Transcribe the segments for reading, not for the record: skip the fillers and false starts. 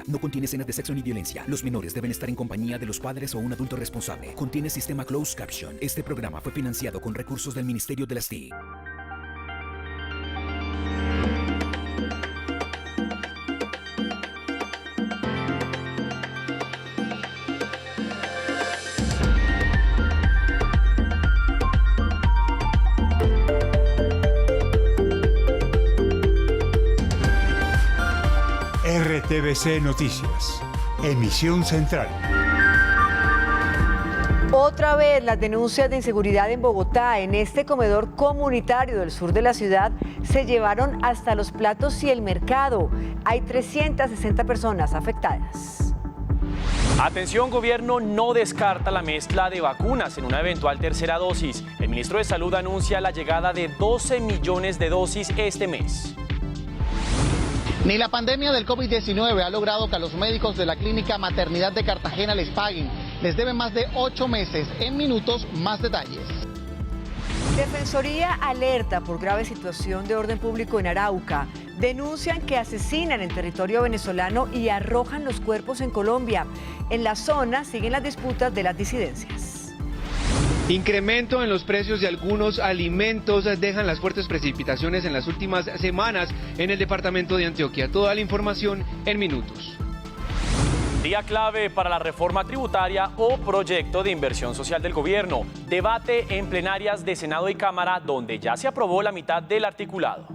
advertencia. No contiene escenas de sexo ni violencia. Los menores deben estar en compañía de los padres o un adulto responsable. Contiene sistema closed caption. Este programa fue financiado con recursos del Ministerio de las TIC. RTVC Noticias, emisión central. Otra vez las denuncias de inseguridad en Bogotá. En este comedor comunitario del sur de la ciudad se llevaron hasta los platos y el mercado. Hay 360 personas afectadas. Atención, gobierno no descarta la mezcla de vacunas en una eventual tercera dosis. El ministro de Salud anuncia la llegada de 12 millones de dosis este mes. Ni la pandemia del COVID-19 ha logrado que a los médicos de la Clínica Maternidad de Cartagena les paguen. Les deben más de 8 meses. En minutos, más detalles. Defensoría alerta por grave situación de orden público en Arauca. Denuncian que asesinan en territorio venezolano y arrojan los cuerpos en Colombia. En la zona siguen las disputas de las disidencias. Incremento en los precios de algunos alimentos dejan las fuertes precipitaciones en las últimas semanas en el departamento de Antioquia. Toda la información en minutos. Día clave para la reforma tributaria o proyecto de inversión social del gobierno. Debate en plenarias de Senado y Cámara donde ya se aprobó la mitad del articulado.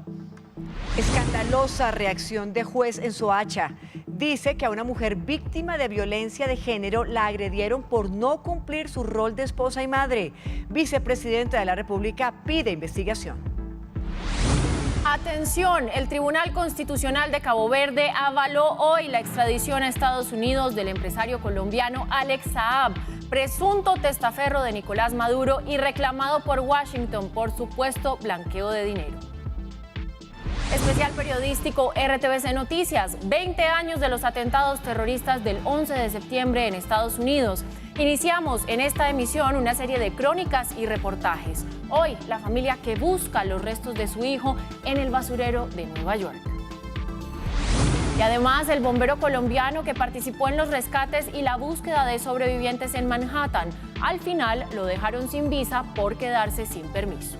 Escandalosa reacción de juez en Soacha. Dice que a una mujer víctima de violencia de género la agredieron por no cumplir su rol de esposa y madre. Vicepresidenta de la República pide investigación. Atención, el Tribunal Constitucional de Cabo Verde avaló hoy la extradición a Estados Unidos del empresario colombiano Alex Saab, presunto testaferro de Nicolás Maduro y reclamado por Washington por supuesto blanqueo de dinero. Especial periodístico RTVC Noticias, 20 años de los atentados terroristas del 11 de septiembre en Estados Unidos. Iniciamos en esta emisión una serie de crónicas y reportajes. Hoy, la familia que busca los restos de su hijo en el basurero de Nueva York. Y además, el bombero colombiano que participó en los rescates y la búsqueda de sobrevivientes en Manhattan. Al final, lo dejaron sin visa por quedarse sin permiso.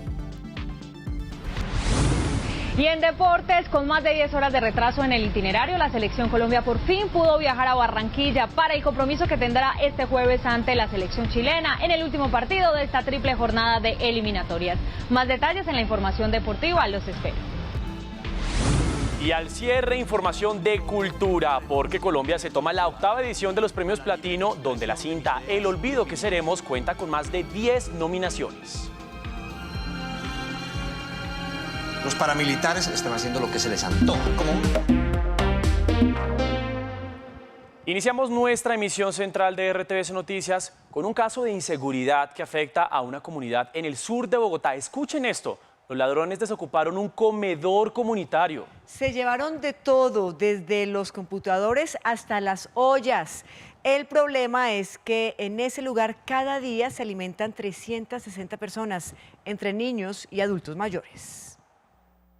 Y en deportes, con más de 10 horas de retraso en el itinerario, la Selección Colombia por fin pudo viajar a Barranquilla para el compromiso que tendrá este jueves ante la selección chilena en el último partido de esta triple jornada de eliminatorias. Más detalles en la información deportiva, los espero. Y al cierre, información de cultura, porque Colombia se toma la 8ª edición de los Premios Platino, donde la cinta El Olvido que Seremos cuenta con más de 10 nominaciones. Los paramilitares están haciendo lo que se les antoja. Iniciamos nuestra emisión central de RTVC Noticias con un caso de inseguridad que afecta a una comunidad en el sur de Bogotá. Escuchen esto, los ladrones desocuparon un comedor comunitario. Se llevaron de todo, desde los computadores hasta las ollas. El problema es que en ese lugar cada día se alimentan 360 personas, entre niños y adultos mayores.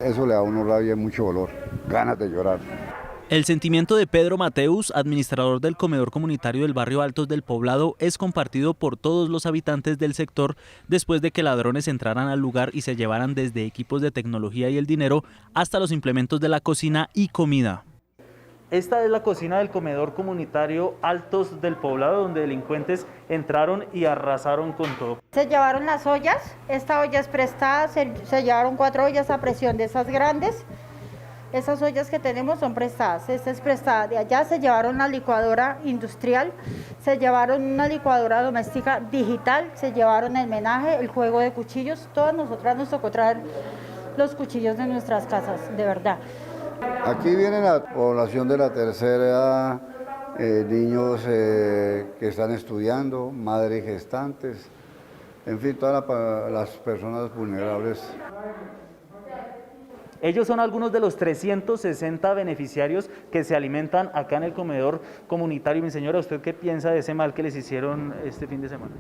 Eso le da a uno rabia y mucho dolor, ganas de llorar. El sentimiento de Pedro Mateus, administrador del comedor comunitario del barrio Altos del Poblado, es compartido por todos los habitantes del sector después de que ladrones entraran al lugar y se llevaran desde equipos de tecnología y el dinero hasta los implementos de la cocina y comida. Esta es la cocina del comedor comunitario Altos del Poblado, donde delincuentes entraron y arrasaron con todo. Se llevaron las ollas, esta olla es prestada, se llevaron 4 ollas a presión de esas grandes. Esas ollas que tenemos son prestadas, esta es prestada. De allá se llevaron una licuadora industrial, se llevaron una licuadora doméstica digital, se llevaron el menaje, el juego de cuchillos. Todas nosotras nos tocó traer los cuchillos de nuestras casas, de verdad. Aquí viene la población de la tercera edad, niños que están estudiando, madres gestantes, en fin, todas las personas vulnerables. Ellos son algunos de los 360 beneficiarios que se alimentan acá en el comedor comunitario. Mi señora, ¿usted qué piensa de ese mal que les hicieron este fin de semana?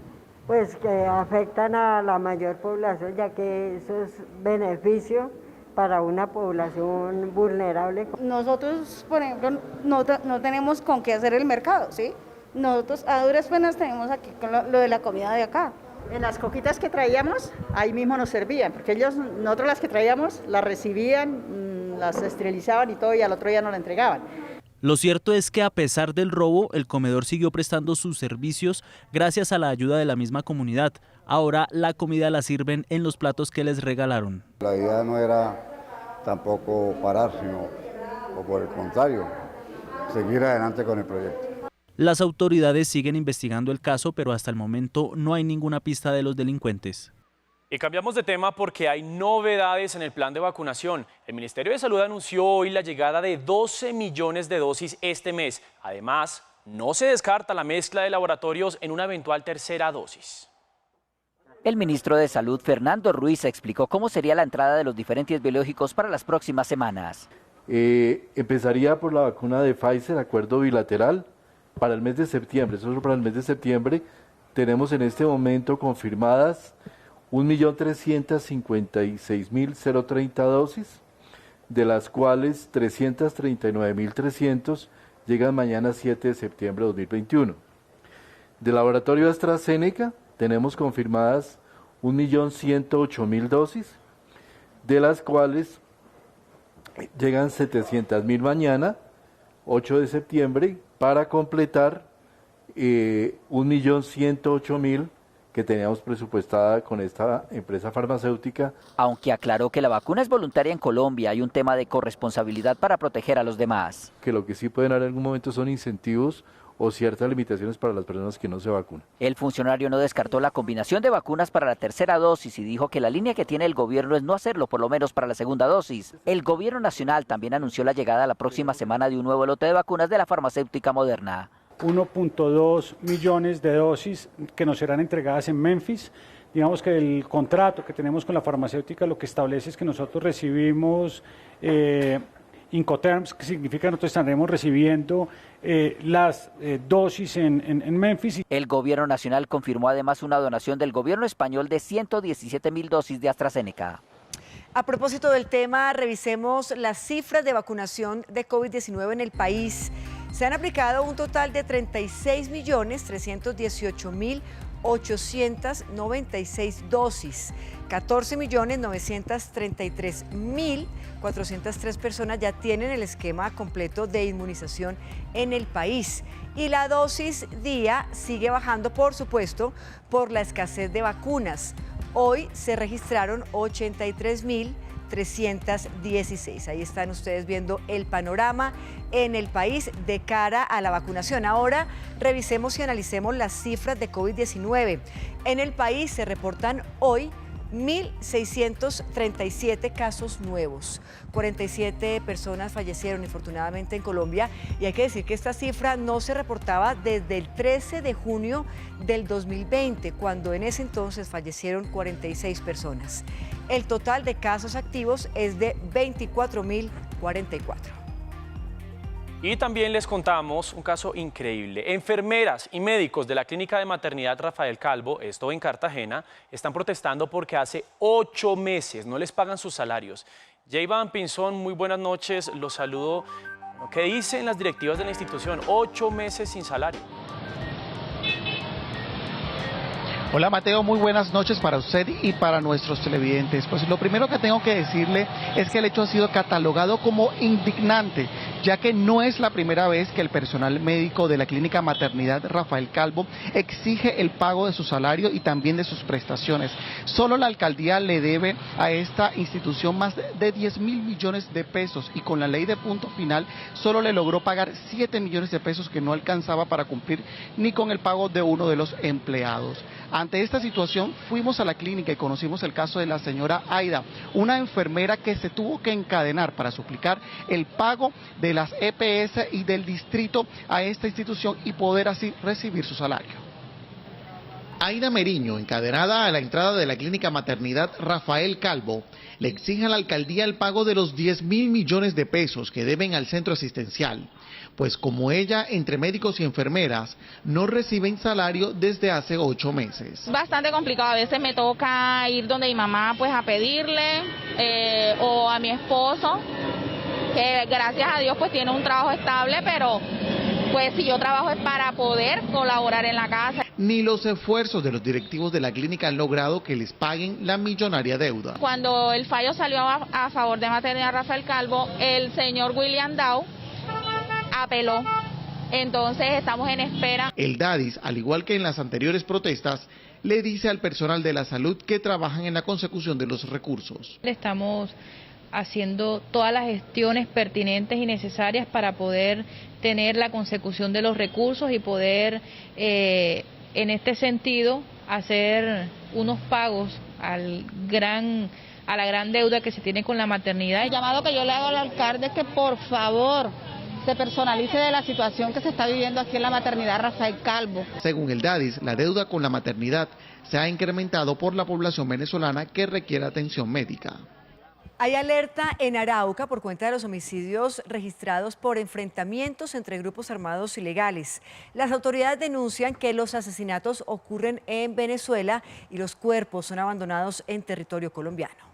Pues que afectan a la mayor población, ya que eso es beneficio para una población vulnerable. Nosotros, por ejemplo, no tenemos con qué hacer el mercado, ¿sí? Nosotros a duras penas tenemos aquí con lo de la comida de acá. En las coquitas que traíamos, ahí mismo nos servían, porque nosotros las que traíamos las recibían, las esterilizaban y todo, y al otro día nos la entregaban. Lo cierto es que a pesar del robo, el comedor siguió prestando sus servicios gracias a la ayuda de la misma comunidad. Ahora la comida la sirven en los platos que les regalaron. La idea no era tampoco parar, sino, o por el contrario, seguir adelante con el proyecto. Las autoridades siguen investigando el caso, pero hasta el momento no hay ninguna pista de los delincuentes. Y cambiamos de tema porque hay novedades en el plan de vacunación. El Ministerio de Salud anunció hoy la llegada de 12 millones de dosis este mes. Además, no se descarta la mezcla de laboratorios en una eventual tercera dosis. El ministro de Salud, Fernando Ruiz, explicó cómo sería la entrada de los diferentes biológicos para las próximas semanas. Empezaría por la vacuna de Pfizer, acuerdo bilateral, para el mes de septiembre. Solo para el mes de septiembre tenemos en este momento confirmadas 1.356.030 dosis, de las cuales 339.300 llegan mañana 7 de septiembre de 2021. Del laboratorio AstraZeneca tenemos confirmadas 1.108.000 dosis, de las cuales llegan 700.000 mañana, 8 de septiembre, para completar 1.108.000 que teníamos presupuestada con esta empresa farmacéutica. Aunque aclaró que la vacuna es voluntaria en Colombia, hay un tema de corresponsabilidad para proteger a los demás. Que lo que sí pueden haber en algún momento son incentivos o ciertas limitaciones para las personas que no se vacunan. El funcionario no descartó la combinación de vacunas para la tercera dosis y dijo que la línea que tiene el gobierno es no hacerlo, por lo menos para la segunda dosis. El gobierno nacional también anunció la llegada la próxima semana de un nuevo lote de vacunas de la farmacéutica Moderna. 1.2 millones de dosis que nos serán entregadas en Memphis. Digamos que el contrato que tenemos con la farmacéutica lo que establece es que nosotros recibimos Incoterms, que significa que nosotros estaremos recibiendo las dosis en Memphis. El gobierno nacional confirmó además una donación del gobierno español de 117.000 dosis de AstraZeneca. A propósito del tema, revisemos las cifras de vacunación de COVID-19 en el país. Se han aplicado un total de 36.318.896 dosis. 14.933.403 personas ya tienen el esquema completo de inmunización en el país. Y la dosis día sigue bajando, por supuesto, por la escasez de vacunas. Hoy se registraron 83.316. Ahí están ustedes viendo el panorama en el país de cara a la vacunación. Ahora revisemos y analicemos las cifras de COVID-19. En el país se reportan hoy 1.637 casos nuevos. 47 personas fallecieron infortunadamente en Colombia y hay que decir que esta cifra no se reportaba desde el 13 de junio del 2020, cuando en ese entonces fallecieron 46 personas. El total de casos activos es de 24.044. Y también les contamos un caso increíble. Enfermeras y médicos de la Clínica de Maternidad Rafael Calvo, esto en Cartagena, están protestando porque hace 8 meses no les pagan sus salarios. Jayvan Pinzón, muy buenas noches, los saludo. ¿Qué dicen las directivas de la institución? 8 meses sin salario. Hola Mateo, muy buenas noches para usted y para nuestros televidentes. Pues lo primero que tengo que decirle es que el hecho ha sido catalogado como indignante, ya que no es la primera vez que el personal médico de la Clínica Maternidad Rafael Calvo exige el pago de su salario y también de sus prestaciones. Solo la alcaldía le debe a esta institución más de 10.000 millones de pesos y con la ley de punto final solo le logró pagar 7 millones de pesos que no alcanzaba para cumplir ni con el pago de uno de los empleados. Ante esta situación fuimos a la clínica y conocimos el caso de la señora Aida, una enfermera que se tuvo que encadenar para suplicar el pago de las EPS y del distrito a esta institución y poder así recibir su salario. Aida Meriño, encadenada a la entrada de la Clínica Maternidad Rafael Calvo, le exige a la alcaldía el pago de los 10.000 millones de pesos que deben al centro asistencial. pues como ella, entre médicos y enfermeras, no reciben salario desde hace 8 meses. Bastante complicado, a veces me toca ir donde mi mamá pues a pedirle o a mi esposo, que gracias a Dios pues tiene un trabajo estable, pero pues si yo trabajo es para poder colaborar en la casa. Ni los esfuerzos de los directivos de la clínica han logrado que les paguen la millonaria deuda. Cuando el fallo salió a favor de Maternidad Rafael Calvo, el señor William Dow apeló. Entonces estamos en espera. El DADIS, al igual que en las anteriores protestas, le dice al personal de la salud que trabajan en la consecución de los recursos. Estamos haciendo todas las gestiones pertinentes y necesarias para poder tener la consecución de los recursos y poder, en este sentido, hacer unos pagos a la gran deuda que se tiene con la maternidad. El llamado que yo le hago al alcalde es que por favor se personalice de la situación que se está viviendo aquí en la maternidad Rafael Calvo. Según el DADIS, la deuda con la maternidad se ha incrementado por la población venezolana que requiere atención médica. Hay alerta en Arauca por cuenta de los homicidios registrados por enfrentamientos entre grupos armados ilegales. Las autoridades denuncian que los asesinatos ocurren en Venezuela y los cuerpos son abandonados en territorio colombiano.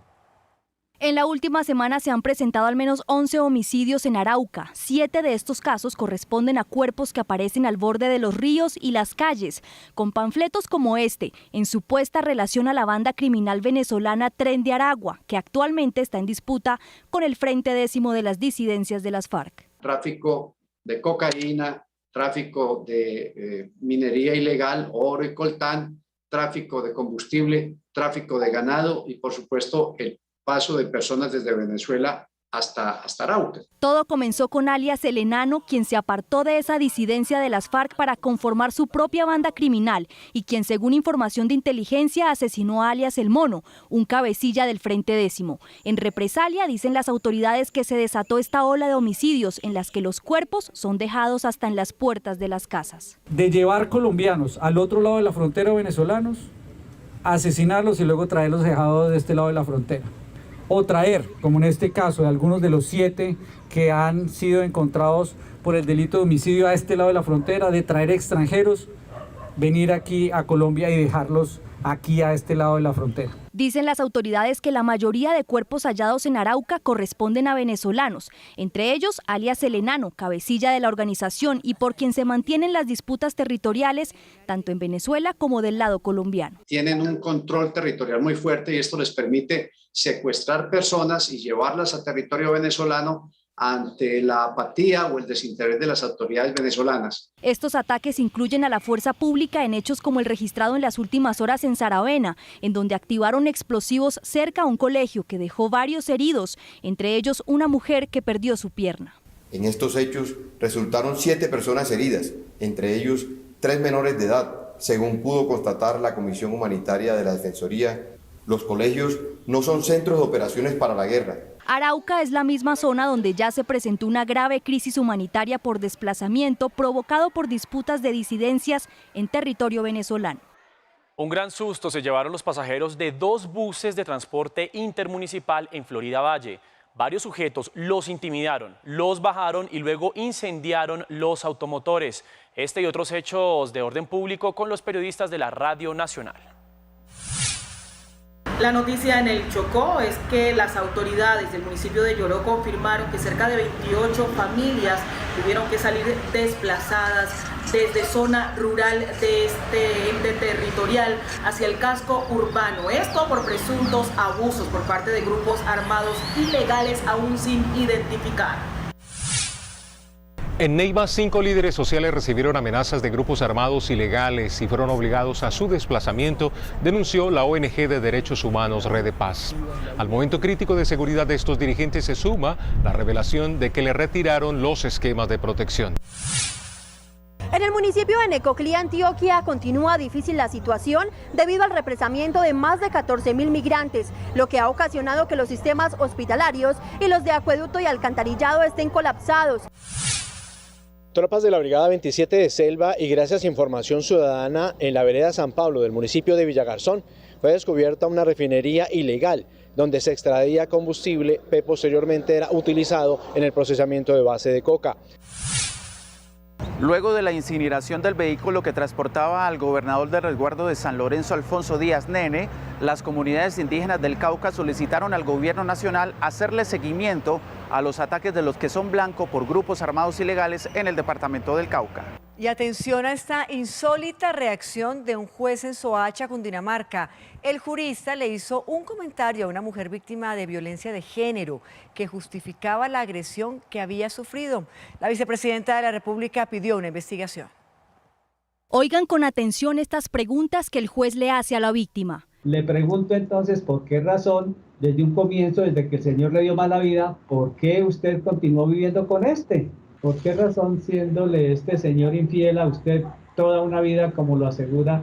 En la última semana se han presentado al menos 11 homicidios en Arauca. 7 de estos casos corresponden a cuerpos que aparecen al borde de los ríos y las calles, con panfletos como este, en supuesta relación a la banda criminal venezolana Tren de Aragua, que actualmente está en disputa con el Frente Décimo de las disidencias de las FARC. Tráfico de cocaína, tráfico de minería ilegal, oro y coltán, tráfico de combustible, tráfico de ganado y, por supuesto, el paso de personas desde Venezuela hasta Arauca. Todo comenzó con alias El Enano, quien se apartó de esa disidencia de las FARC para conformar su propia banda criminal y quien, según información de inteligencia, asesinó a alias El Mono, un cabecilla del Frente Décimo. En represalia, dicen las autoridades que se desató esta ola de homicidios en las que los cuerpos son dejados hasta en las puertas de las casas. De llevar colombianos al otro lado de la frontera venezolanos, asesinarlos y luego traerlos dejados de este lado de la frontera. O traer, como en este caso de algunos de los 7 que han sido encontrados por el delito de homicidio a este lado de la frontera, de traer extranjeros, venir aquí a Colombia y dejarlos aquí a este lado de la frontera. Dicen las autoridades que la mayoría de cuerpos hallados en Arauca corresponden a venezolanos, entre ellos alias El Enano, cabecilla de la organización y por quien se mantienen las disputas territoriales, tanto en Venezuela como del lado colombiano. Tienen un control territorial muy fuerte y esto les permite secuestrar personas y llevarlas a territorio venezolano ante la apatía o el desinterés de las autoridades venezolanas. Estos ataques incluyen a la fuerza pública en hechos como el registrado en las últimas horas en Saravena, en donde activaron explosivos cerca a un colegio que dejó varios heridos, entre ellos una mujer que perdió su pierna. En estos hechos resultaron 7 personas heridas, entre ellos 3 menores de edad, según pudo constatar la Comisión Humanitaria de la Defensoría. Los colegios no son centros de operaciones para la guerra. Arauca es la misma zona donde ya se presentó una grave crisis humanitaria por desplazamiento provocado por disputas de disidencias en territorio venezolano. Un gran susto se llevaron los pasajeros de 2 buses de transporte intermunicipal en Florida Valle. Varios sujetos los intimidaron, los bajaron y luego incendiaron los automotores. Este y otros hechos de orden público con los periodistas de la Radio Nacional. La noticia en el Chocó es que las autoridades del municipio de Yoró confirmaron que cerca de 28 familias tuvieron que salir desplazadas desde zona rural de este ente territorial hacia el casco urbano. Esto por presuntos abusos por parte de grupos armados ilegales aún sin identificar. En Neiva, 5 líderes sociales recibieron amenazas de grupos armados ilegales y fueron obligados a su desplazamiento, denunció la ONG de Derechos Humanos Red de Paz. Al momento crítico de seguridad de estos dirigentes se suma la revelación de que le retiraron los esquemas de protección. En el municipio de Necoclí, Antioquia, continúa difícil la situación debido al represamiento de más de 14.000 migrantes, lo que ha ocasionado que los sistemas hospitalarios y los de acueducto y alcantarillado estén colapsados. Tropas de la Brigada 27 de Selva y gracias a información ciudadana en la vereda San Pablo del municipio de Villagarzón fue descubierta una refinería ilegal donde se extraía combustible que posteriormente era utilizado en el procesamiento de base de coca. Luego de la incineración del vehículo que transportaba al gobernador del resguardo de San Lorenzo, Alfonso Díaz Nene, las comunidades indígenas del Cauca solicitaron al gobierno nacional hacerle seguimiento a los ataques de los que son blanco por grupos armados ilegales en el departamento del Cauca. Y atención a esta insólita reacción de un juez en Soacha, Cundinamarca. El jurista le hizo un comentario a una mujer víctima de violencia de género que justificaba la agresión que había sufrido. La vicepresidenta de la República pidió una investigación. Oigan con atención estas preguntas que el juez le hace a la víctima. Le pregunto entonces por qué razón, desde un comienzo, desde que el señor le dio mala vida, ¿por qué usted continuó viviendo con este? ¿Por qué razón, siéndole este señor infiel a usted toda una vida, como lo asegura,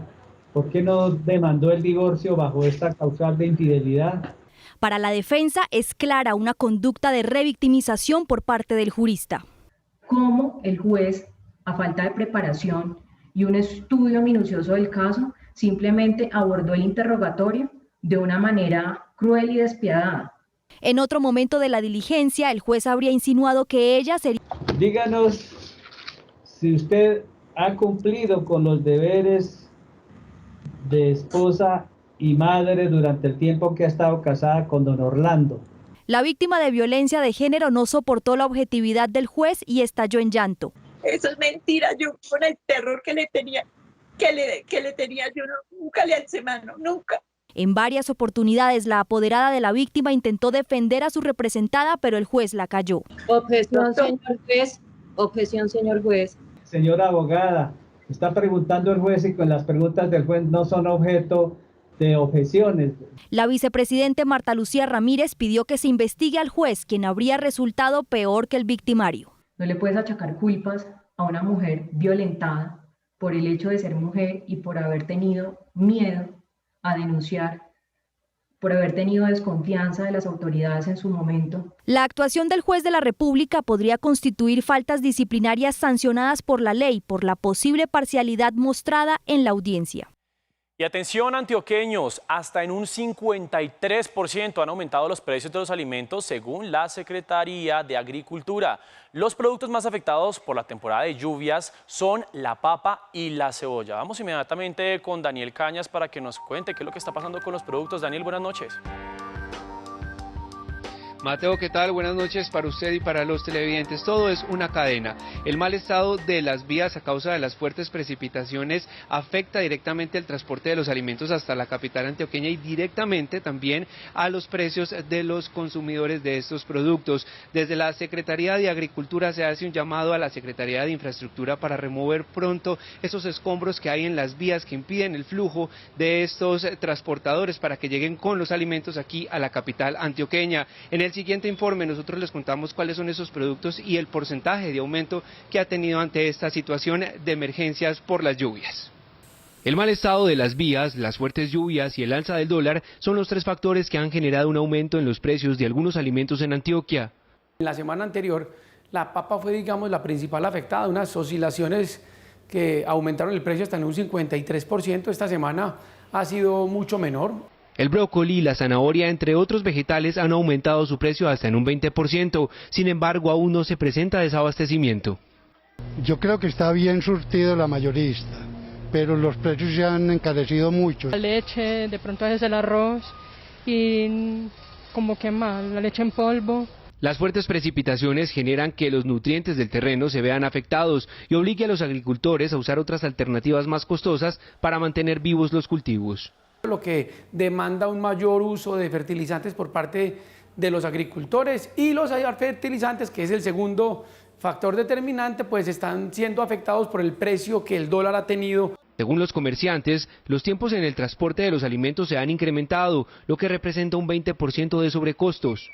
por qué no demandó el divorcio bajo esta causal de infidelidad? Para la defensa es clara una conducta de revictimización por parte del jurista. ¿Cómo el juez, a falta de preparación y un estudio minucioso del caso, simplemente abordó el interrogatorio de una manera cruel y despiadada? En otro momento de la diligencia, el juez habría insinuado que ella sería... Díganos si usted ha cumplido con los deberes de esposa y madre durante el tiempo que ha estado casada con don Orlando. La víctima de violencia de género no soportó la objetividad del juez y estalló en llanto. Eso es mentira, yo con el terror que le tenía, yo nunca le alcé mano, nunca. En varias oportunidades, la apoderada de la víctima intentó defender a su representada, pero el juez la calló. Objeción, señor juez. Objeción, señor juez. Señora abogada, está preguntando el juez y con las preguntas del juez no son objeto de objeciones. La vicepresidenta Marta Lucía Ramírez pidió que se investigue al juez, quien habría resultado peor que el victimario. No le puedes achacar culpas a una mujer violentada por el hecho de ser mujer y por haber tenido miedo a denunciar, por haber tenido desconfianza de las autoridades en su momento. La actuación del juez de la República podría constituir faltas disciplinarias sancionadas por la ley por la posible parcialidad mostrada en la audiencia. Y atención, antioqueños, hasta en un 53% han aumentado los precios de los alimentos según la Secretaría de Agricultura. Los productos más afectados por la temporada de lluvias son la papa y la cebolla. Vamos inmediatamente con Daniel Cañas para que nos cuente qué es lo que está pasando con los productos. Daniel, buenas noches. Mateo, ¿qué tal? Buenas noches para usted y para los televidentes. Todo es una cadena. El mal estado de las vías a causa de las fuertes precipitaciones afecta directamente el transporte de los alimentos hasta la capital antioqueña y directamente también a los precios de los consumidores de estos productos. Desde la Secretaría de Agricultura se hace un llamado a la Secretaría de Infraestructura para remover pronto esos escombros que hay en las vías que impiden el flujo de estos transportadores para que lleguen con los alimentos aquí a la capital antioqueña. En el siguiente informe nosotros les contamos cuáles son esos productos y el porcentaje de aumento que ha tenido ante esta situación de emergencias por las lluvias. El mal estado de las vías, las fuertes lluvias y el alza del dólar son los tres factores que han generado un aumento en los precios de algunos alimentos en Antioquia. En la semana anterior la papa fue, digamos, la principal afectada, unas oscilaciones que aumentaron el precio hasta en un 53%, esta semana ha sido mucho menor. El brócoli y la zanahoria, entre otros vegetales, han aumentado su precio hasta en un 20%, sin embargo aún no se presenta desabastecimiento. Yo creo que está bien surtido la mayorista, pero los precios se han encarecido mucho. La leche, de pronto es el arroz y como que más, la leche en polvo. Las fuertes precipitaciones generan que los nutrientes del terreno se vean afectados y obligue a los agricultores a usar otras alternativas más costosas para mantener vivos los cultivos. Lo que demanda un mayor uso de fertilizantes por parte de los agricultores y los fertilizantes, que es el segundo factor determinante, pues están siendo afectados por el precio que el dólar ha tenido. Según los comerciantes, los tiempos en el transporte de los alimentos se han incrementado, lo que representa un 20% de sobrecostos.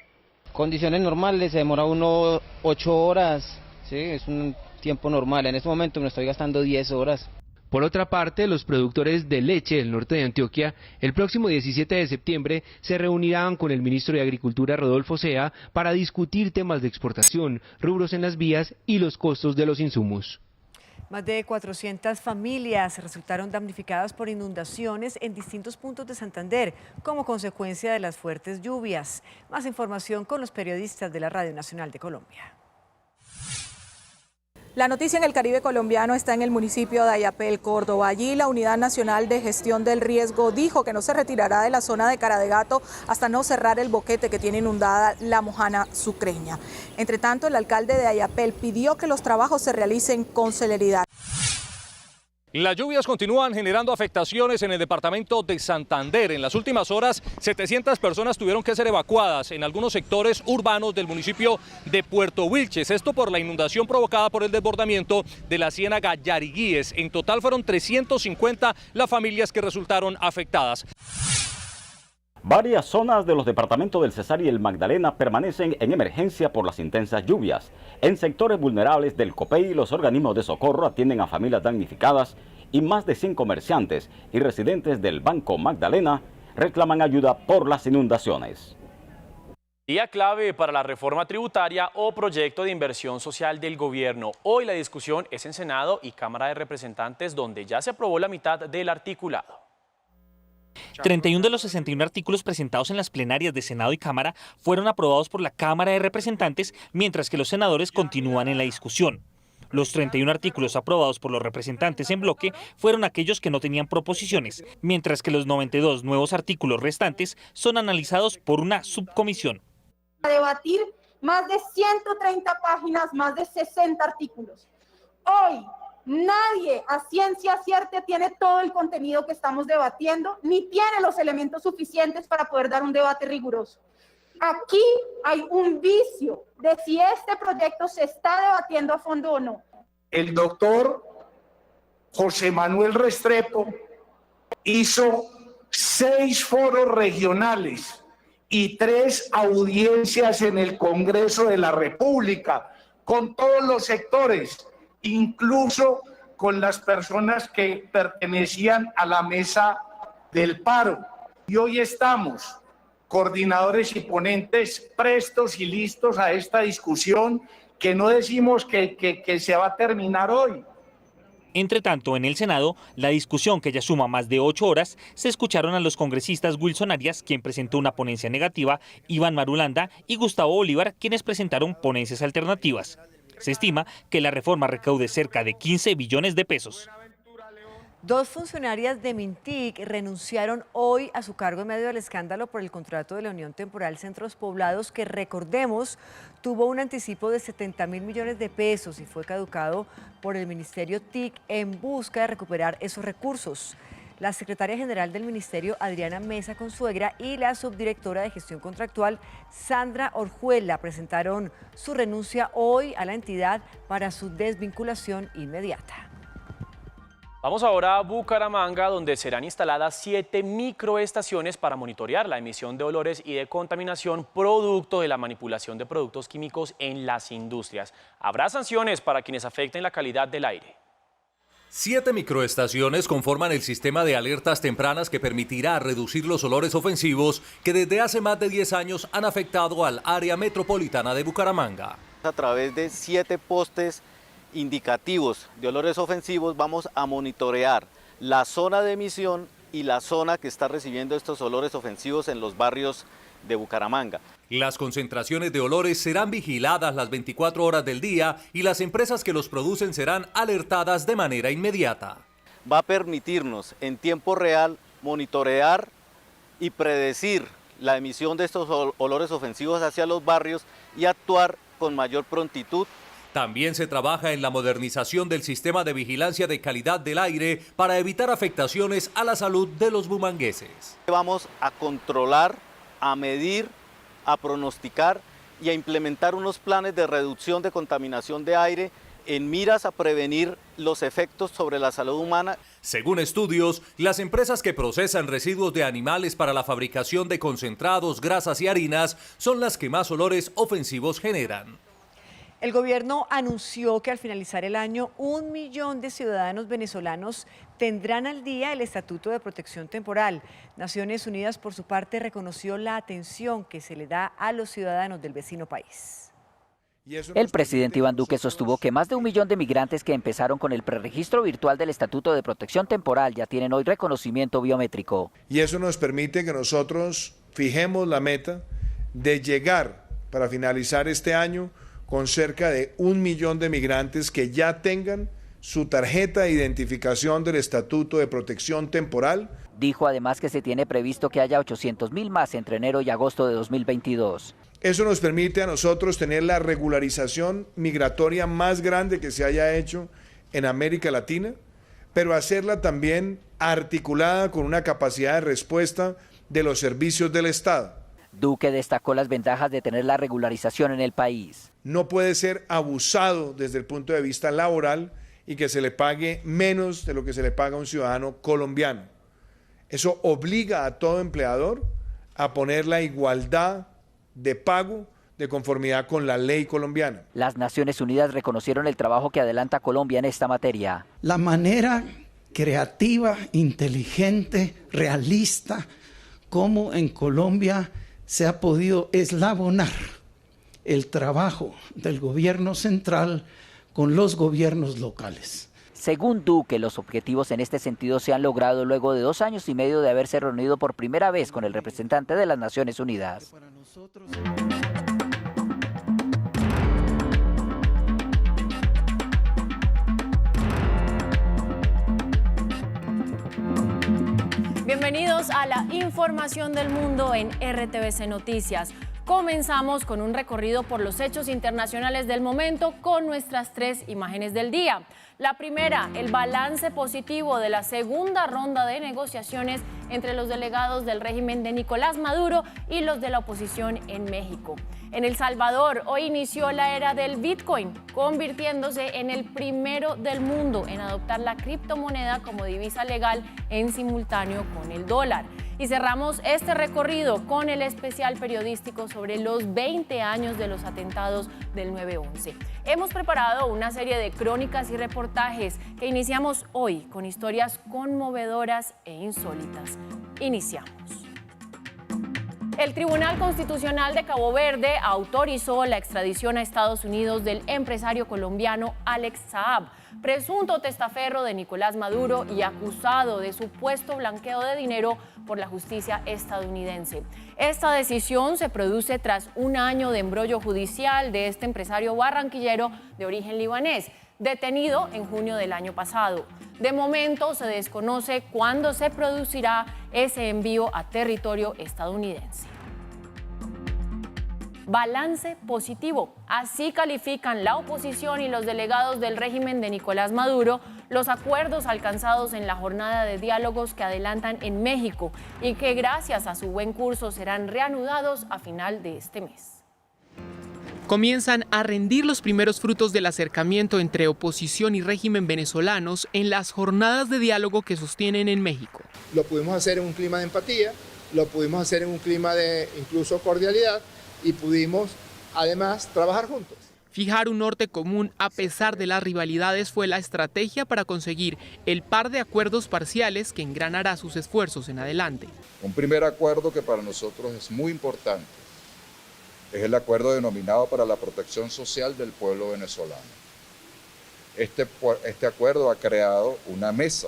Condiciones normales, se demora uno 8 horas, ¿sí? Es un tiempo normal. En este momento me estoy gastando 10 horas. Por otra parte, los productores de leche del norte de Antioquia, el próximo 17 de septiembre, se reunirán con el ministro de Agricultura, Rodolfo Sea, para discutir temas de exportación, rubros en las vías y los costos de los insumos. Más de 400 familias resultaron damnificadas por inundaciones en distintos puntos de Santander como consecuencia de las fuertes lluvias. Más información con los periodistas de la Radio Nacional de Colombia. La noticia en el Caribe colombiano está en el municipio de Ayapel, Córdoba. Allí la Unidad Nacional de Gestión del Riesgo dijo que no se retirará de la zona de Cara de Gato hasta no cerrar el boquete que tiene inundada la Mojana Sucreña. Entre tanto, el alcalde de Ayapel pidió que los trabajos se realicen con celeridad. Las lluvias continúan generando afectaciones en el departamento de Santander. En las últimas horas, 700 personas tuvieron que ser evacuadas en algunos sectores urbanos del municipio de Puerto Wilches. Esto por la inundación provocada por el desbordamiento de la ciénaga Yariguíes. En total fueron 350 las familias que resultaron afectadas. Varias zonas de los departamentos del Cesar y el Magdalena permanecen en emergencia por las intensas lluvias. En sectores vulnerables del Copey, los organismos de socorro atienden a familias damnificadas y más de 100 comerciantes y residentes del Banco Magdalena reclaman ayuda por las inundaciones. Día clave para la reforma tributaria o proyecto de inversión social del gobierno. Hoy la discusión es en Senado y Cámara de Representantes, donde ya se aprobó la mitad del articulado. 31 de los 61 artículos presentados en las plenarias de Senado y Cámara fueron aprobados por la Cámara de Representantes, mientras que los senadores continúan en la discusión. Los 31 artículos aprobados por los representantes en bloque fueron aquellos que no tenían proposiciones, mientras que los 92 nuevos artículos restantes son analizados por una subcomisión. A debatir más de 130 páginas, más de 60 artículos. Hoy, nadie a ciencia cierta tiene todo el contenido que estamos debatiendo, ni tiene los elementos suficientes para poder dar un debate riguroso. Aquí hay un vicio de si este proyecto se está debatiendo a fondo o no. El doctor José Manuel Restrepo hizo 6 foros regionales y 3 audiencias en el Congreso de la República con todos los sectores, incluso con las personas que pertenecían a la mesa del paro. Y hoy estamos, coordinadores y ponentes, prestos y listos a esta discusión que no decimos que se va a terminar hoy. Entre tanto, en el Senado, la discusión, que ya suma más de 8 horas, se escucharon a los congresistas Wilson Arias, quien presentó una ponencia negativa, Iván Marulanda y Gustavo Bolívar, quienes presentaron ponencias alternativas. Se estima que la reforma recaude cerca de 15 billones de pesos. 2 funcionarias de Mintic renunciaron hoy a su cargo en medio del escándalo por el contrato de la Unión Temporal Centros Poblados, que, recordemos, tuvo un anticipo de 70.000 millones de pesos y fue caducado por el Ministerio TIC en busca de recuperar esos recursos. La secretaria general del ministerio, Adriana Mesa Consuegra, y la subdirectora de gestión contractual, Sandra Orjuela, presentaron su renuncia hoy a la entidad para su desvinculación inmediata. Vamos ahora a Bucaramanga, donde serán instaladas 7 microestaciones para monitorear la emisión de olores y de contaminación producto de la manipulación de productos químicos en las industrias. Habrá sanciones para quienes afecten la calidad del aire. 7 microestaciones conforman el sistema de alertas tempranas que permitirá reducir los olores ofensivos que desde hace más de 10 años han afectado al área metropolitana de Bucaramanga. A través de 7 postes indicativos de olores ofensivos vamos a monitorear la zona de emisión y la zona que está recibiendo estos olores ofensivos en los barrios de Bucaramanga. Las concentraciones de olores serán vigiladas las 24 horas del día y las empresas que los producen serán alertadas de manera inmediata. Va a permitirnos en tiempo real monitorear y predecir la emisión de estos olores ofensivos hacia los barrios y actuar con mayor prontitud. También se trabaja en la modernización del sistema de vigilancia de calidad del aire para evitar afectaciones a la salud de los bumangueses. Vamos a controlar, a medir, a pronosticar y a implementar unos planes de reducción de contaminación de aire en miras a prevenir los efectos sobre la salud humana. Según estudios, las empresas que procesan residuos de animales para la fabricación de concentrados, grasas y harinas son las que más olores ofensivos generan. El gobierno anunció que al finalizar el año, 1 millón de ciudadanos venezolanos tendrán al día el Estatuto de Protección Temporal. Naciones Unidas, por su parte, reconoció la atención que se le da a los ciudadanos del vecino país. El presidente Iván Duque sostuvo que más de 1 millón de migrantes que empezaron con el preregistro virtual del Estatuto de Protección Temporal ya tienen hoy reconocimiento biométrico. Y eso nos permite que nosotros fijemos la meta de llegar, para finalizar este año, con cerca de 1 millón de migrantes que ya tengan su tarjeta de identificación del Estatuto de Protección Temporal. Dijo además que se tiene previsto que haya 800.000 más entre enero y agosto de 2022. Eso nos permite a nosotros tener la regularización migratoria más grande que se haya hecho en América Latina, pero hacerla también articulada con una capacidad de respuesta de los servicios del Estado. Duque destacó las ventajas de tener la regularización en el país. No puede ser abusado desde el punto de vista laboral y que se le pague menos de lo que se le paga a un ciudadano colombiano. Eso obliga a todo empleador a poner la igualdad de pago de conformidad con la ley colombiana. Las Naciones Unidas reconocieron el trabajo que adelanta Colombia en esta materia. La manera creativa, inteligente, realista, como en Colombia se ha podido eslabonar el trabajo del gobierno central con los gobiernos locales. Según Duque, los objetivos en este sentido se han logrado luego de 2 años y medio de haberse reunido por primera vez con el representante de las Naciones Unidas. Bienvenidos a la información del mundo en RTVC Noticias. Comenzamos con un recorrido por los hechos internacionales del momento con nuestras 3 imágenes del día. La primera, el balance positivo de la segunda ronda de negociaciones entre los delegados del régimen de Nicolás Maduro y los de la oposición en México. En El Salvador, hoy inició la era del Bitcoin, convirtiéndose en el primero del mundo en adoptar la criptomoneda como divisa legal en simultáneo con el dólar. Y cerramos este recorrido con el especial periodístico sobre los 20 años de los atentados del 9/11. Hemos preparado una serie de crónicas y reportajes que iniciamos hoy con historias conmovedoras e insólitas. Iniciamos. El Tribunal Constitucional de Cabo Verde autorizó la extradición a Estados Unidos del empresario colombiano Alex Saab, presunto testaferro de Nicolás Maduro y acusado de supuesto blanqueo de dinero por la justicia estadounidense. Esta decisión se produce tras 1 año de embrollo judicial de este empresario barranquillero de origen libanés, detenido en junio del año pasado. De momento se desconoce cuándo se producirá ese envío a territorio estadounidense. Balance positivo. Así califican la oposición y los delegados del régimen de Nicolás Maduro los acuerdos alcanzados en la jornada de diálogos que adelantan en México y que gracias a su buen curso serán reanudados a final de este mes. Comienzan a rendir los primeros frutos del acercamiento entre oposición y régimen venezolanos en las jornadas de diálogo que sostienen en México. Lo pudimos hacer en un clima de empatía, lo pudimos hacer en un clima de incluso cordialidad y pudimos además trabajar juntos. Fijar un norte común a pesar de las rivalidades fue la estrategia para conseguir el par de acuerdos parciales que engranará sus esfuerzos en adelante. Un primer acuerdo que para nosotros es muy importante es el acuerdo denominado para la protección social del pueblo venezolano. Este acuerdo ha creado una mesa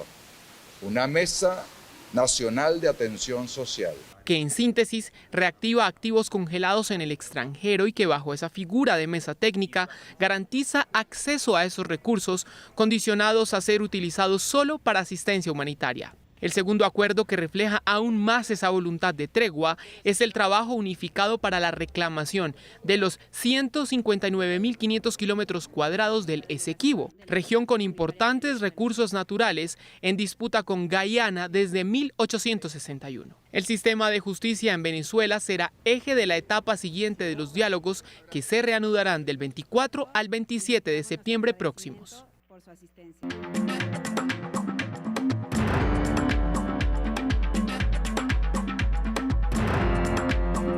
nacional de atención social, que en síntesis reactiva activos congelados en el extranjero y que bajo esa figura de mesa técnica garantiza acceso a esos recursos condicionados a ser utilizados solo para asistencia humanitaria. El segundo acuerdo, que refleja aún más esa voluntad de tregua, es el trabajo unificado para la reclamación de los 159.500 kilómetros cuadrados del Esequibo, región con importantes recursos naturales en disputa con Guyana desde 1861. El sistema de justicia en Venezuela será eje de la etapa siguiente de los diálogos que se reanudarán del 24 al 27 de septiembre próximos.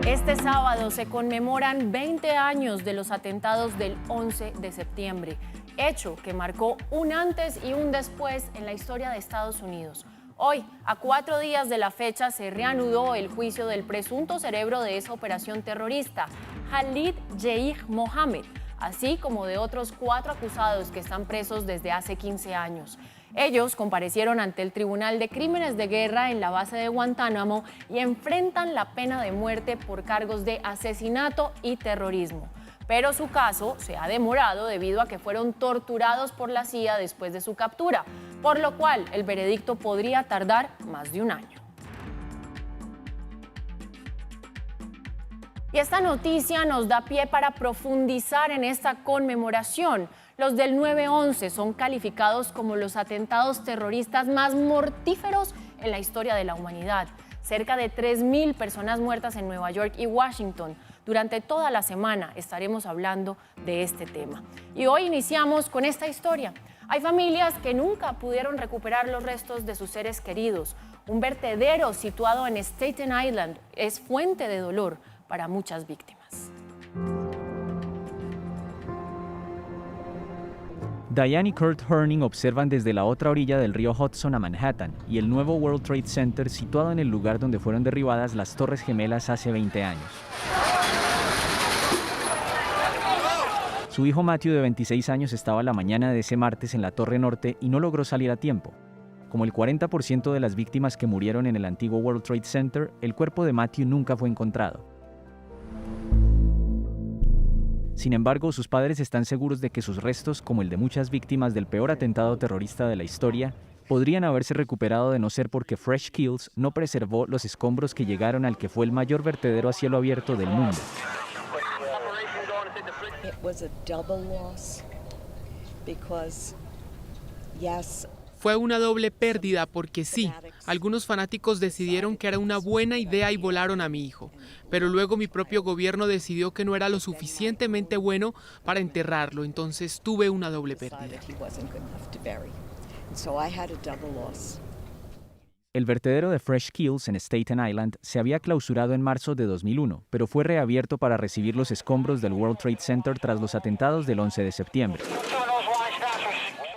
Este sábado se conmemoran 20 años de los atentados del 11 de septiembre, hecho que marcó un antes y un después en la historia de Estados Unidos. Hoy, a 4 días de la fecha, se reanudó el juicio del presunto cerebro de esa operación terrorista, Khalid Sheikh Mohammed, así como de otros 4 acusados que están presos desde hace 15 años. Ellos comparecieron ante el Tribunal de Crímenes de Guerra en la base de Guantánamo y enfrentan la pena de muerte por cargos de asesinato y terrorismo. pero su caso se ha demorado debido a que fueron torturados por la CIA después de su captura, por lo cual el veredicto podría tardar más de un año. Y esta noticia nos da pie para profundizar en esta conmemoración. Los del 9/11 son calificados como los atentados terroristas más mortíferos en la historia de la humanidad. Cerca de 3.000 personas muertas en Nueva York y Washington. Durante toda la semana estaremos hablando de este tema. Y hoy iniciamos con esta historia. Hay familias que nunca pudieron recuperar los restos de sus seres queridos. Un vertedero situado en Staten Island es fuente de dolor para muchas víctimas. Diane y Kurt Herning observan desde la otra orilla del río Hudson a Manhattan y el nuevo World Trade Center situado en el lugar donde fueron derribadas las Torres Gemelas hace 20 años. Su hijo Matthew, de 26 años, estaba la mañana de ese martes en la Torre Norte y no logró salir a tiempo. Como el 40% de las víctimas que murieron en el antiguo World Trade Center, el cuerpo de Matthew nunca fue encontrado. Sin embargo, sus padres están seguros de que sus restos, como el de muchas víctimas del peor atentado terrorista de la historia, podrían haberse recuperado de no ser porque Fresh Kills no preservó los escombros que llegaron al que fue el mayor vertedero a cielo abierto del mundo. Fue una doble pérdida porque sí, algunos fanáticos decidieron que era una buena idea y volaron a mi hijo, pero luego mi propio gobierno decidió que no era lo suficientemente bueno para enterrarlo, entonces tuve una doble pérdida. El vertedero de Fresh Kills en Staten Island se había clausurado en marzo de 2001, pero fue reabierto para recibir los escombros del World Trade Center tras los atentados del 11 de septiembre.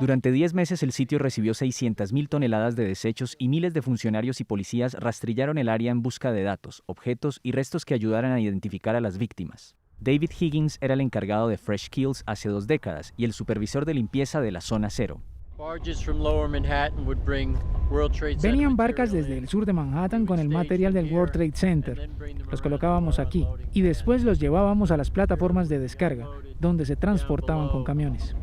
Durante 10 meses el sitio recibió 600.000 toneladas de desechos y miles de funcionarios y policías rastrillaron el área en busca de datos, objetos y restos que ayudaran a identificar a las víctimas. David Higgins era el encargado de Fresh Kills hace 2 décadas y el supervisor de limpieza de la Zona Cero. Venían barcas desde el sur de Manhattan con el material del World Trade Center. Los colocábamos aquí y después los llevábamos a las plataformas de descarga, donde se transportaban con camiones.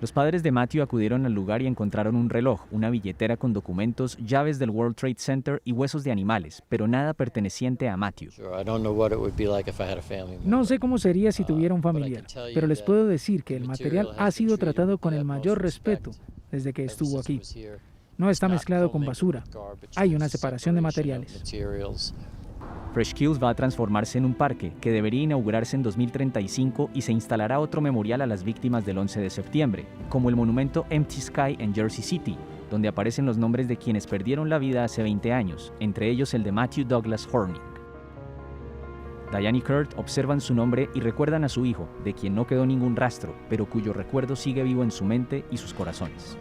Los padres de Matthew acudieron al lugar y encontraron un reloj, una billetera con documentos, llaves del World Trade Center y huesos de animales, pero nada perteneciente a Matthew. No sé cómo sería si tuviera un familiar, pero les puedo decir que el material ha sido tratado con el mayor respeto desde que estuvo aquí. No está mezclado con basura. Hay una separación de materiales. Fresh Kills va a transformarse en un parque que debería inaugurarse en 2035 y se instalará otro memorial a las víctimas del 11 de septiembre, como el monumento Empty Sky en Jersey City, donde aparecen los nombres de quienes perdieron la vida hace 20 años, entre ellos el de Matthew Douglas Herning. Diane y Kurt observan su nombre y recuerdan a su hijo, de quien no quedó ningún rastro, pero cuyo recuerdo sigue vivo en su mente y sus corazones.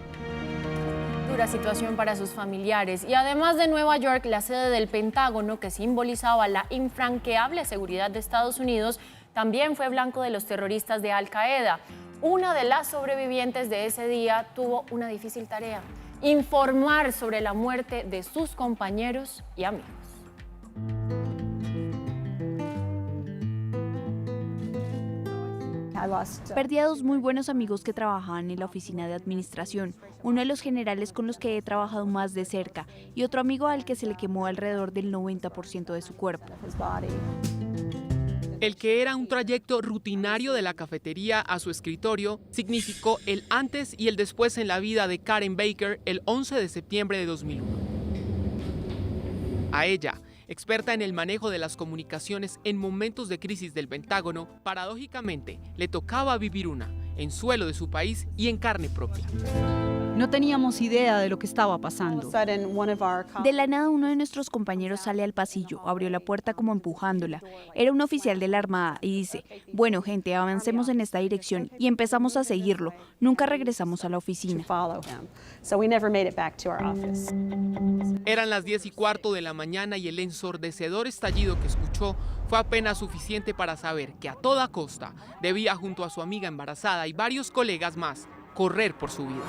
Dura situación para sus familiares. Y además de Nueva York, la sede del Pentágono, que simbolizaba la infranqueable seguridad de Estados Unidos, también fue blanco de los terroristas de Al Qaeda. Una de las sobrevivientes de ese día tuvo una difícil tarea: informar sobre la muerte de sus compañeros y amigos. Perdí a 2 muy buenos amigos que trabajaban en la oficina de administración, uno de los generales con los que he trabajado más de cerca y otro amigo al que se le quemó alrededor del 90% de su cuerpo. El que era un trayecto rutinario de la cafetería a su escritorio significó el antes y el después en la vida de Karen Baker el 11 de septiembre de 2001. A ella, experta en el manejo de las comunicaciones en momentos de crisis del Pentágono, paradójicamente le tocaba vivir una en suelo de su país y en carne propia. No teníamos idea de lo que estaba pasando. De la nada, uno de nuestros compañeros sale al pasillo, abrió la puerta como empujándola. Era un oficial de la Armada y dice: bueno, gente, avancemos en esta dirección, y empezamos a seguirlo. Nunca regresamos a la oficina. Eran las 10:15 de la mañana y el ensordecedor estallido que escuchó fue apenas suficiente para saber que a toda costa debía, junto a su amiga embarazada y varios colegas más, correr por su vida.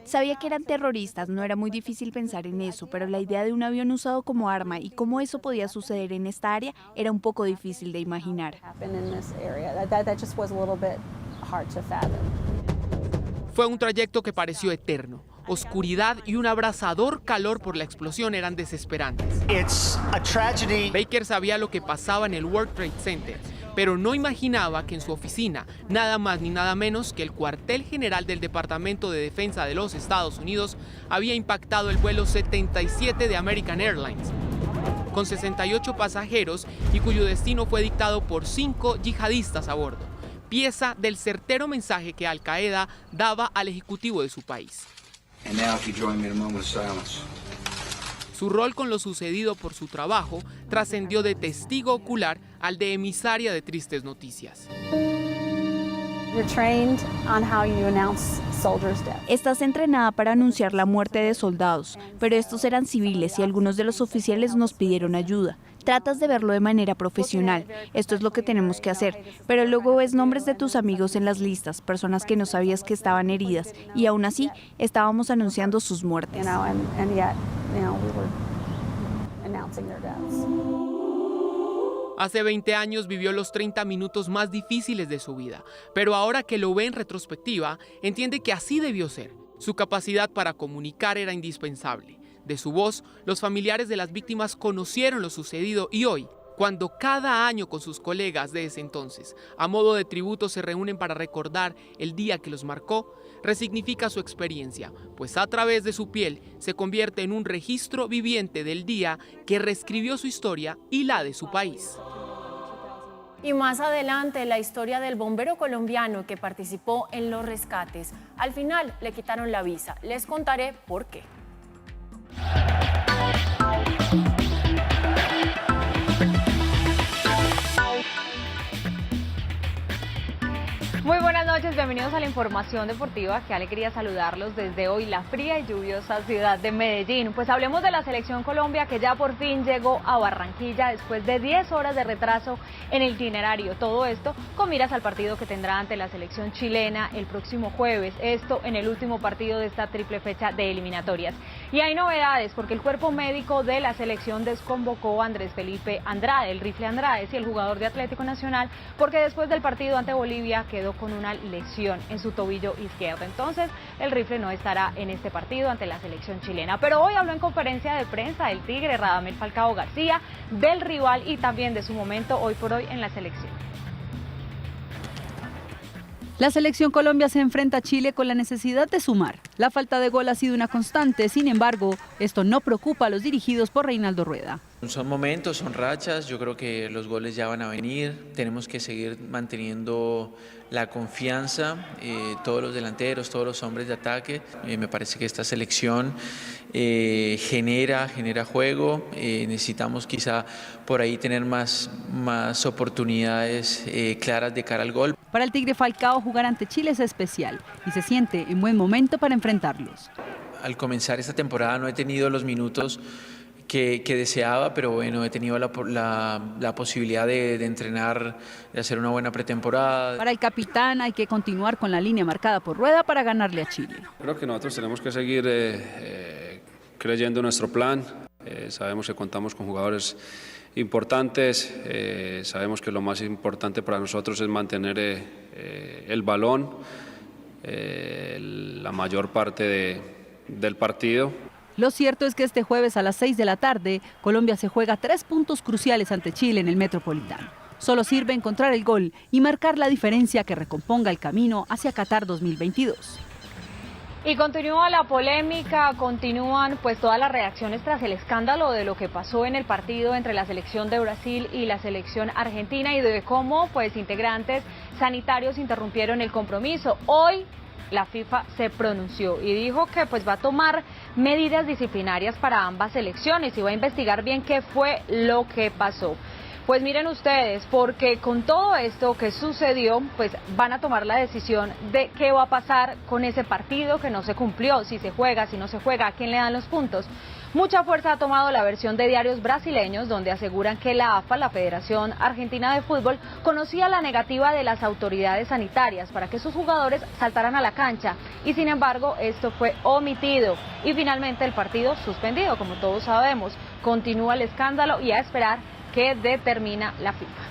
Sabía que eran terroristas, no era muy difícil pensar en eso, pero la idea de un avión usado como arma y cómo eso podía suceder en esta área era un poco difícil de imaginar. Fue un trayecto que pareció eterno. Oscuridad y un abrasador calor por la explosión eran desesperantes. Baker sabía lo que pasaba en el World Trade Center, pero no imaginaba que en su oficina, nada más ni nada menos que el cuartel general del Departamento de Defensa de los Estados Unidos había impactado el vuelo 77 de American Airlines, con 68 pasajeros y cuyo destino fue dictado por 5 yihadistas a bordo, pieza del certero mensaje que Al Qaeda daba al ejecutivo de su país. Su rol con lo sucedido por su trabajo trascendió de testigo ocular al de emisaria de tristes noticias. Estás entrenada para anunciar la muerte de soldados, pero estos eran civiles y algunos de los oficiales nos pidieron ayuda. Tratas de verlo de manera profesional, esto es lo que tenemos que hacer, pero luego ves nombres de tus amigos en las listas, personas que no sabías que estaban heridas, y aún así estábamos anunciando sus muertes. Hace 20 años vivió los 30 minutos más difíciles de su vida, pero ahora que lo ve en retrospectiva, entiende que así debió ser. Su capacidad para comunicar era indispensable. De su voz, los familiares de las víctimas conocieron lo sucedido y hoy, cuando cada año con sus colegas de ese entonces, a modo de tributo se reúnen para recordar el día que los marcó, resignifica su experiencia, pues a través de su piel se convierte en un registro viviente del día que reescribió su historia y la de su país. Y más adelante, la historia del bombero colombiano que participó en los rescates. Al final le quitaron la visa. Les contaré por qué. Muy buenas noches, bienvenidos a la información deportiva. Qué alegría saludarlos desde hoy, la fría y lluviosa ciudad de Medellín. Pues hablemos de la selección Colombia, que ya por fin llegó a Barranquilla después de 10 horas de retraso en el itinerario. Todo esto con miras al partido que tendrá ante la selección chilena el próximo jueves. Esto en el último partido de esta triple fecha de eliminatorias. Y hay novedades porque el cuerpo médico de la selección desconvocó a Andrés Felipe Andrade, el Rifle Andrade, y el jugador de Atlético Nacional, porque después del partido ante Bolivia quedó con una lesión en su tobillo izquierdo. Entonces, el Rifle no estará en este partido ante la selección chilena. Pero hoy habló en conferencia de prensa el Tigre Radamel Falcao García, del rival y también de su momento hoy por hoy en la selección. La selección Colombia se enfrenta a Chile con la necesidad de sumar. La falta de gol ha sido una constante, sin embargo, esto no preocupa a los dirigidos por Reinaldo Rueda. Son momentos, son rachas, yo creo que los goles ya van a venir, tenemos que seguir manteniendo la confianza, todos los delanteros, todos los hombres de ataque. Me parece que esta selección genera juego, necesitamos quizá por ahí tener más oportunidades claras de cara al gol. Para el Tigre Falcao, jugar ante Chile es especial y se siente en buen momento para enfrentarlos. Al comenzar esta temporada no he tenido los minutos que deseaba, pero bueno, he tenido la posibilidad de entrenar, de hacer una buena pretemporada. Para el capitán hay que continuar con la línea marcada por Rueda para ganarle a Chile. Creo que nosotros tenemos que seguir creyendo en nuestro plan. Sabemos que contamos con jugadores importantes, sabemos que lo más importante para nosotros es mantener el balón la mayor parte del partido. Lo cierto es que este jueves a las 6 de la tarde, Colombia se juega 3 puntos cruciales ante Chile en el Metropolitano. Solo sirve encontrar el gol y marcar la diferencia que recomponga el camino hacia Qatar 2022. Y continúa la polémica, continúan pues todas las reacciones tras el escándalo de lo que pasó en el partido entre la selección de Brasil y la selección argentina y de cómo pues integrantes sanitarios interrumpieron el compromiso. Hoy la FIFA se pronunció y dijo que pues va a tomar medidas disciplinarias para ambas selecciones y va a investigar bien qué fue lo que pasó. Pues miren ustedes, porque con todo esto que sucedió, pues van a tomar la decisión de qué va a pasar con ese partido que no se cumplió, si se juega, si no se juega, a quién le dan los puntos. Mucha fuerza ha tomado la versión de diarios brasileños, donde aseguran que la AFA, la Federación Argentina de Fútbol, conocía la negativa de las autoridades sanitarias para que sus jugadores saltaran a la cancha, y sin embargo esto fue omitido y finalmente el partido suspendido, como todos sabemos. Continúa el escándalo y a esperar qué determina la FIFA.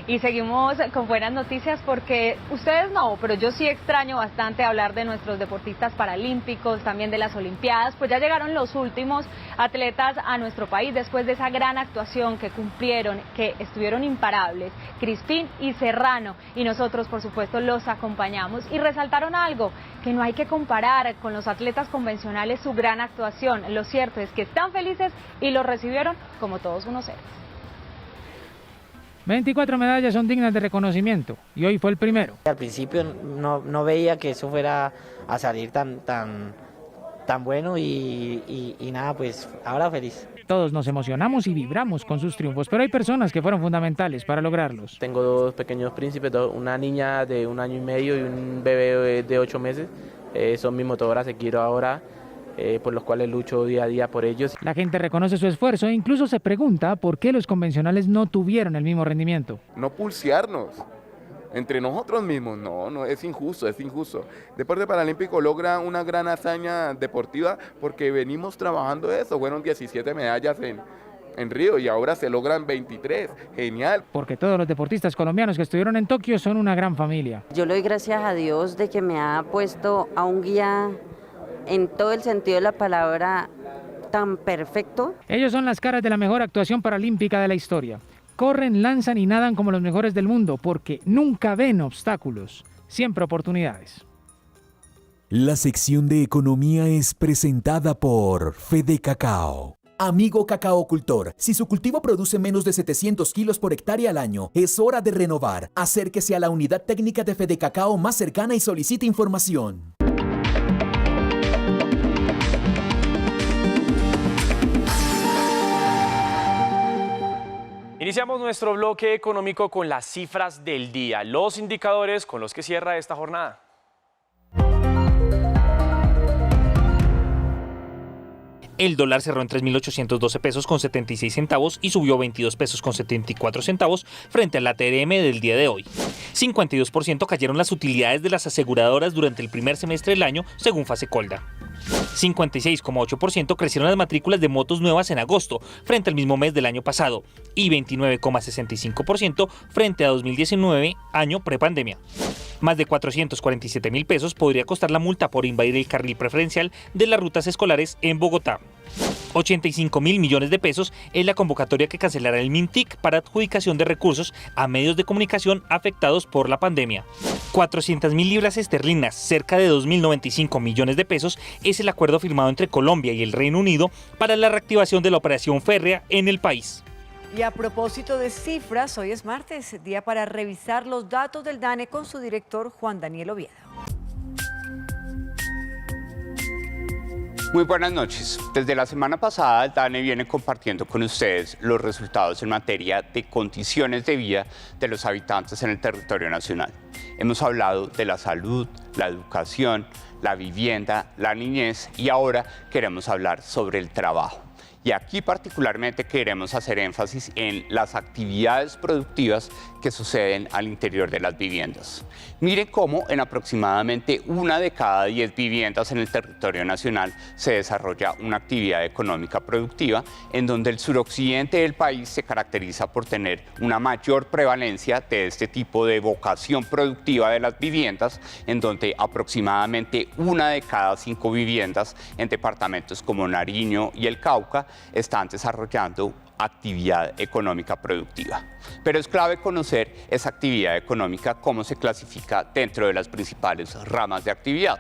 Y seguimos con buenas noticias porque ustedes no, pero yo sí extraño bastante hablar de nuestros deportistas paralímpicos, también de las Olimpiadas, pues ya llegaron los últimos atletas a nuestro país después de esa gran actuación que cumplieron, que estuvieron imparables, Crispín y Serrano, y nosotros por supuesto los acompañamos y resaltaron algo, que no hay que comparar con los atletas convencionales su gran actuación. Lo cierto es que están felices y lo recibieron como todos unos héroes. 24 medallas son dignas de reconocimiento y hoy fue el primero. Al principio no veía que eso fuera a salir tan bueno y nada, pues ahora feliz. Todos nos emocionamos y vibramos con sus triunfos, pero hay personas que fueron fundamentales para lograrlos. Tengo dos pequeños príncipes, una niña de 1 año y medio y un bebé de 8 meses. Son mis motoras de Quiro ahora. Por los cuales lucho día a día por ellos. La gente reconoce su esfuerzo e incluso se pregunta por qué los convencionales no tuvieron el mismo rendimiento. No pulsearnos entre nosotros mismos, no, es injusto, es injusto. Deporte Paralímpico logra una gran hazaña deportiva porque venimos trabajando eso, fueron 17 medallas en Río y ahora se logran 23, genial. Porque todos los deportistas colombianos que estuvieron en Tokio son una gran familia. Yo le doy gracias a Dios de que me ha puesto a un guía en todo el sentido de la palabra tan perfecto. Ellos son las caras de la mejor actuación paralímpica de la historia. Corren, lanzan y nadan como los mejores del mundo porque nunca ven obstáculos, siempre oportunidades. La sección de economía es presentada por Fede Cacao. Amigo cacaocultor, si su cultivo produce menos de 700 kilos por hectárea al año, es hora de renovar. Acérquese a la unidad técnica de Fede Cacao más cercana y solicite información. Iniciamos nuestro bloque económico con las cifras del día, los indicadores con los que cierra esta jornada. El dólar cerró en 3.812 pesos con 76 centavos y subió 22 pesos con 74 centavos frente al ATM del día de hoy. 52% cayeron las utilidades de las aseguradoras durante el primer semestre del año, según Fasecolda. 56,8% crecieron las matrículas de motos nuevas en agosto, frente al mismo mes del año pasado, y 29,65% frente a 2019, año prepandemia. Más de 447.000 pesos podría costar la multa por invadir el carril preferencial de las rutas escolares en Bogotá. 85.000 millones de pesos es la convocatoria que cancelará el MINTIC para adjudicación de recursos a medios de comunicación afectados por la pandemia. 400.000 libras esterlinas, cerca de 2.095 millones de pesos, es el acuerdo firmado entre Colombia y el Reino Unido para la reactivación de la operación férrea en el país. Y a propósito de cifras, hoy es martes, día para revisar los datos del DANE con su director Juan Daniel Oviedo. Muy buenas noches. Desde la semana pasada, el DANE viene compartiendo con ustedes los resultados en materia de condiciones de vida de los habitantes en el territorio nacional. Hemos hablado de la salud, la educación, la vivienda, la niñez y ahora queremos hablar sobre el trabajo. Y aquí particularmente queremos hacer énfasis en las actividades productivas que suceden al interior de las viviendas. Miren cómo en aproximadamente 1 de cada 10 viviendas en el territorio nacional se desarrolla una actividad económica productiva, en donde el suroccidente del país se caracteriza por tener una mayor prevalencia de este tipo de vocación productiva de las viviendas, en donde aproximadamente 1 de cada 5 viviendas en departamentos como Nariño y el Cauca están desarrollando actividad económica productiva. Pero es clave conocer esa actividad económica, cómo se clasifica dentro de las principales ramas de actividad.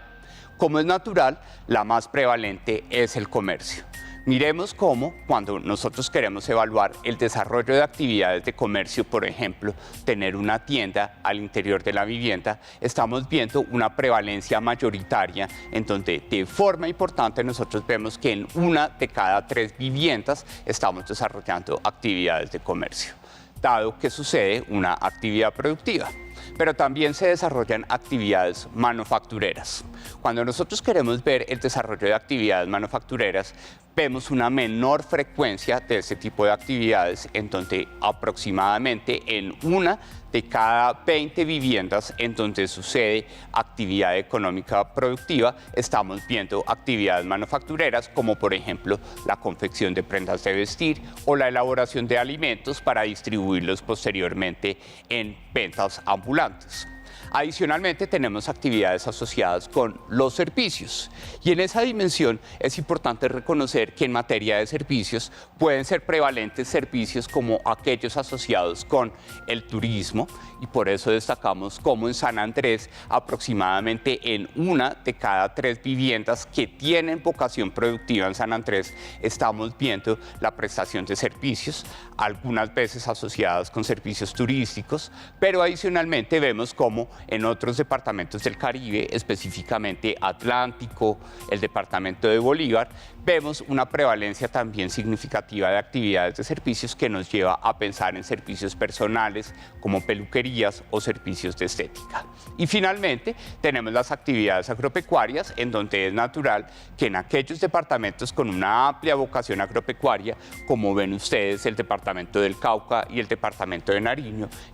Como es natural, la más prevalente es el comercio. Miremos cómo cuando nosotros queremos evaluar el desarrollo de actividades de comercio, por ejemplo, tener una tienda al interior de la vivienda, estamos viendo una prevalencia mayoritaria en donde de forma importante nosotros vemos que en 1 de cada 3 viviendas estamos desarrollando actividades de comercio, dado que sucede una actividad productiva. Pero también se desarrollan actividades manufactureras. Cuando nosotros queremos ver el desarrollo de actividades manufactureras, vemos una menor frecuencia de este tipo de actividades, en donde aproximadamente en 1 de cada 20 viviendas en donde sucede actividad económica productiva, estamos viendo actividades manufactureras, como por ejemplo la confección de prendas de vestir o la elaboración de alimentos para distribuirlos posteriormente en ventas ambulantes. Adicionalmente, tenemos actividades asociadas con los servicios y en esa dimensión es importante reconocer que en materia de servicios pueden ser prevalentes servicios como aquellos asociados con el turismo y por eso destacamos como en San Andrés aproximadamente en 1 de cada 3 viviendas que tienen vocación productiva en San Andrés estamos viendo la prestación de servicios, algunas veces asociadas con servicios turísticos, pero adicionalmente vemos como en otros departamentos del Caribe, específicamente Atlántico, el departamento de Bolívar, vemos una prevalencia también significativa de actividades de servicios que nos lleva a pensar en servicios personales como peluquerías o servicios de estética. Y finalmente tenemos las actividades agropecuarias, en donde es natural que en aquellos departamentos con una amplia vocación agropecuaria, como ven ustedes el departamento del Cauca y el departamento de Nariño,